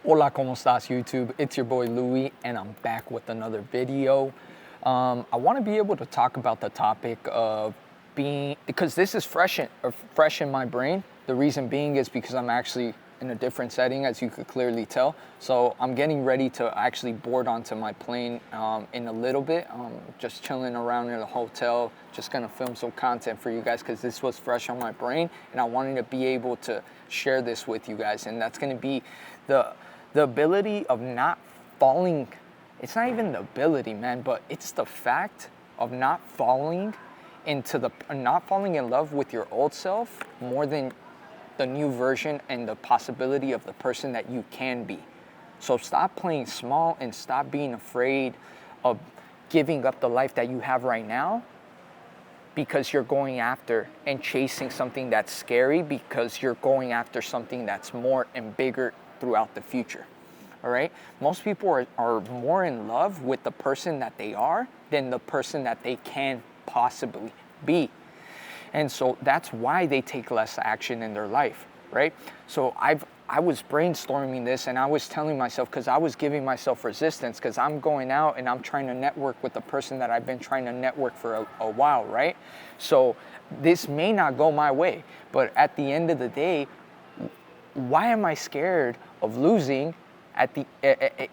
Hola, ¿cómo estás, YouTube? It's your boy Louie, and I'm back with another video. I want to be able to talk about the topic of being, because this is fresh in my brain. The reason being is because I'm actually in a different setting, as you could clearly tell. So I'm getting ready to actually board onto my plane in a little bit. Just chilling around in a hotel, just gonna film some content for you guys because this was fresh on my brain, and I wanted to be able to share this with you guys. And that's gonna be the ability of not falling. It's not even the ability, man, but it's the fact of not falling in love with your old self more than the new version and the possibility of the person that you can be. So stop playing small and stop being afraid of giving up the life that you have right now because you're going after and chasing something that's scary, because you're going after something that's more and bigger throughout the future. All right? Most people are more in love with the person that they are than the person that they can possibly be. And so that's why they take less action in their life, right? So I was brainstorming this, and I was telling myself, because I was giving myself resistance, because I'm going out and I'm trying to network with the person that I've been trying to network for a while, right? So this may not go my way, but at the end of the day, why am I scared of losing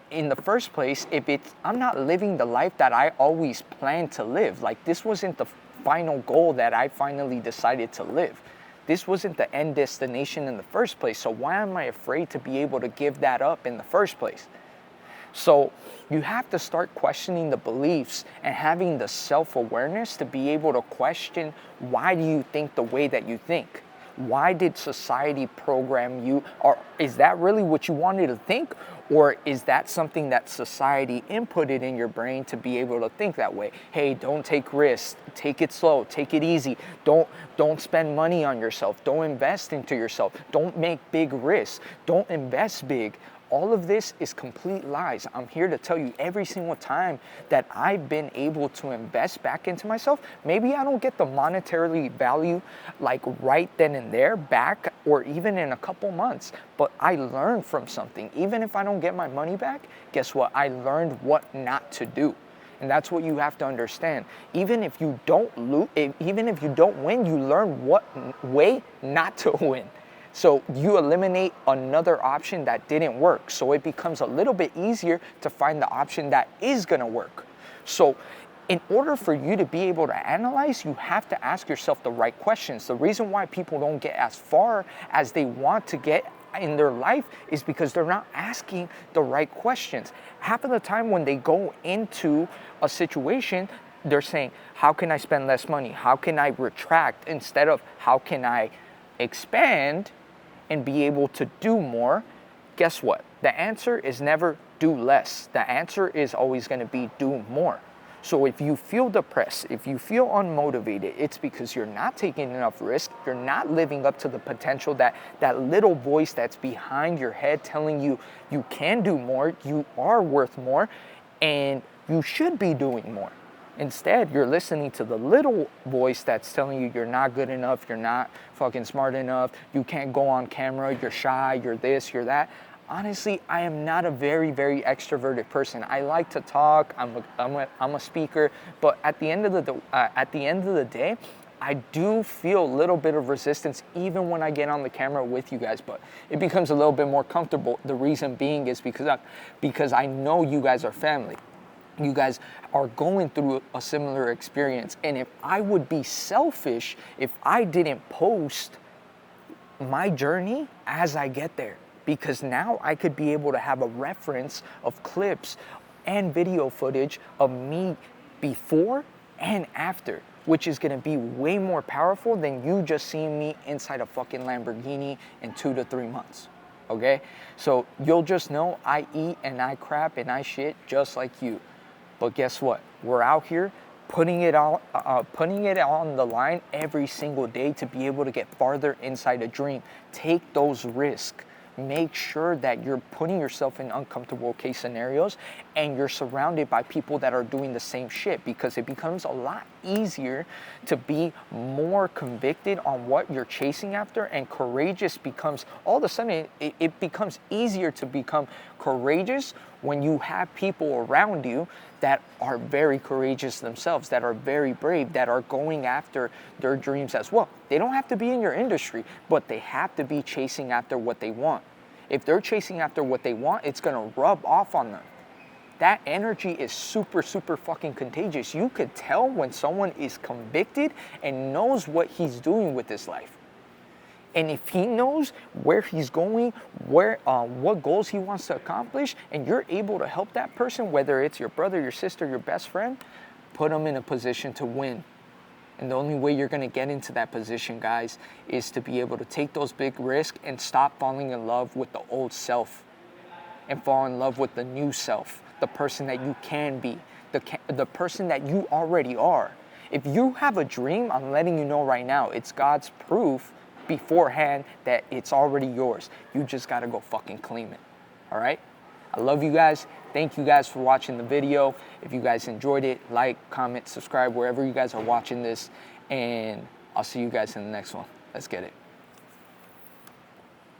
in the first place if I'm not living the life that I always planned to live? Like, this wasn't the final goal that I finally decided to live. This wasn't the end destination in the first place. So why am I afraid to be able to give that up in the first place? So you have to start questioning the beliefs and having the self-awareness to be able to question, why do you think the way that you think? Why did society program you? Or is that really what you wanted to think? Or is that something that society inputted in your brain to be able to think that way? Hey, don't take risks. Take it slow. Take it easy. Don't spend money on yourself. Don't invest into yourself. Don't make big risks. Don't invest big. All of this is complete lies. I'm here to tell you, every single time that I've been able to invest back into myself, maybe I don't get the monetarily value like right then and there back, or even in a couple months, but I learned from something. Even if I don't get my money back, guess what? I learned what not to do. And that's what you have to understand. Even if you don't win, you learn what way not to win. So you eliminate another option that didn't work. So it becomes a little bit easier to find the option that is gonna work. So in order for you to be able to analyze, you have to ask yourself the right questions. The reason why people don't get as far as they want to get in their life is because they're not asking the right questions. Half of the time when they go into a situation, they're saying, how can I spend less money? How can I retract? Instead of, how can I expand and be able to do more? Guess what? The answer is never do less. The answer is always going to be do more. So if you feel depressed, if you feel unmotivated, it's because you're not taking enough risk. You're not living up to the potential, that little voice that's behind your head telling you you can do more, you are worth more, and you should be doing more. Instead, you're listening to the little voice that's telling you you're not good enough, you're not fucking smart enough, you can't go on camera, you're shy, you're this, you're that. Honestly, I am not a very, very extroverted person. I like to talk, I'm a speaker, but at the end of the day, I do feel a little bit of resistance even when I get on the camera with you guys, but it becomes a little bit more comfortable. The reason being is because I know you guys are family. You guys are going through a similar experience. And if I would be selfish if I didn't post my journey as I get there, because now I could be able to have a reference of clips and video footage of me before and after, which is gonna be way more powerful than you just seeing me inside a fucking Lamborghini in 2 to 3 months. Okay? So you'll just know I eat and I crap and I shit just like you. But guess what? We're out here putting it on the line every single day to be able to get farther inside a dream. Take those risks. make sure that you're putting yourself in uncomfortable case scenarios and you're surrounded by people that are doing the same shit, because it becomes a lot easier to be more convicted on what you're chasing after, and courageous becomes, all of a sudden, it becomes easier to become courageous when you have people around you that are very courageous themselves, that are very brave, that are going after their dreams as well. They don't have to be in your industry, but they have to be chasing after what they want. If they're chasing after what they want, it's gonna rub off on them. That energy is super, super fucking contagious. You could tell when someone is convicted and knows what he's doing with his life. And if he knows where he's going, what goals he wants to accomplish, and you're able to help that person, whether it's your brother, your sister, your best friend, put them in a position to win. And the only way you're going to get into that position, guys, is to be able to take those big risks and stop falling in love with the old self and fall in love with the new self, the person that you can be, the person that you already are. If you have a dream, I'm letting you know right now, it's God's proof beforehand that it's already yours. You just got to go fucking claim it. All right? I love you guys. Thank you guys for watching the video. If you guys enjoyed it, like, comment, subscribe wherever you guys are watching this, and I'll see you guys in the next one. Let's get it.